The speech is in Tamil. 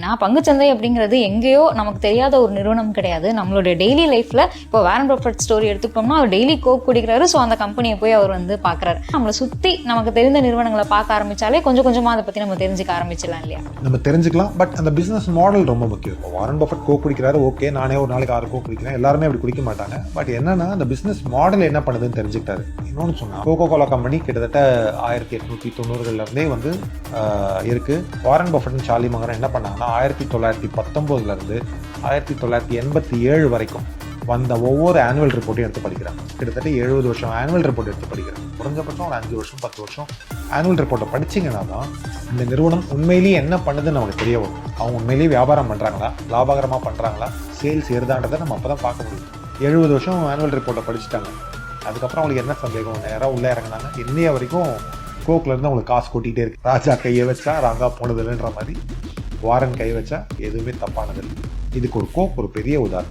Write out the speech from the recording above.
ஏன்னா பங்குச்சந்தை அப்படிங்கிறது எங்கேயோ நமக்கு தெரியாத ஒரு நிறுவனம் கிடையாது. நம்மளுடைய டெய்லி லைஃப்ல இப்போ வாரன் பஃபெட் ஸ்டோரி எடுத்துக்கிட்டோம்னா அவர் டெய்லி கோக் குடிக்கிறாரு. ஸோ அந்த கம்பெனியை போய் அவர் வந்து பார்க்குறாரு. நம்மளை சுற்றி நமக்கு தெரிந்த நிறுவனங்களை பார்க்க ஆரம்பிச்சாலே கொஞ்சம் கொஞ்சமாக அதை பற்றி நம்ம தெரிஞ்சுக்க ஆரம்பிச்சிடலாம் இல்லையா? நம்ம தெரிஞ்சுக்கலாம். பட் அந்த பிஸ்னஸ் மாடல் ரொம்ப முக்கியம். இப்போ வாரன் பஃபெட் கோக் குடிக்கிறாரு, ஓகே, நானே ஒரு நாளைக்கு 6 கோக் குடிக்கிறேன், எல்லாருமே அப்படி குடிக்க மாட்டாங்க. பட் என்னன்னா அந்த பிஸ்னஸ் மாடல் என்ன பண்ணுதுன்னு தெரிஞ்சுக்கிட்டாரு. இன்னொன்று சொன்னால் கோகோ கோலா கம்பெனி கிட்டத்தட்ட 1890களிலிருந்தே வந்து இருக்குது. வாரன் பஃபெட்டும் சார்லி மங்கரும் என்ன பண்ணாங்கன்னா 1919லேருந்து 1987 வரைக்கும் வந்த ஒவ்வொரு ஆனுவல் ரிப்போர்ட்டையும் எடுத்து படிக்கிறாங்க. கிட்டத்தட்ட 70 வருஷம் ஆனுவல் ரிப்போர்ட் எடுத்து படிக்கிறாங்க. குறைஞ்சபட்சம் ஒரு 5 வருஷம் 10 வருஷம் ஆனுவல் ரிப்போர்ட்டை படிச்சிங்கன்னா தான் இந்த நிறுவனம் உண்மையிலேயே என்ன பண்ணுதுன்னு நமக்கு தெரிய வரும். அவங்க உண்மையிலேயே வியாபாரம் பண்ணுறாங்களா, லாபகரமாக பண்ணுறாங்களா, சேல்ஸ் ஏறுதான்றதை நம்ம அப்போ தான் பார்க்க முடியும். 70 வருஷம் ஆனுவல் ரிப்போர்ட்டை படிச்சுட்டாங்க. அதுக்கப்புறம் அவங்களுக்கு என்ன சந்தேகம், நேராக உள்ளே இறங்கினாங்க. இன்னைய வரைக்கும் கோக்லேருந்து அவங்களுக்கு காசு கொட்டிகிட்டே இருக்கு. ராஜா கையை வச்சா ராங்கா போனதில்லைன்ற மாதிரி வாரன் கை வச்சா எதுவுமே தப்பானதில்லை. இதுக்கு ஒரு கோக் ஒரு பெரிய உதாரணம்.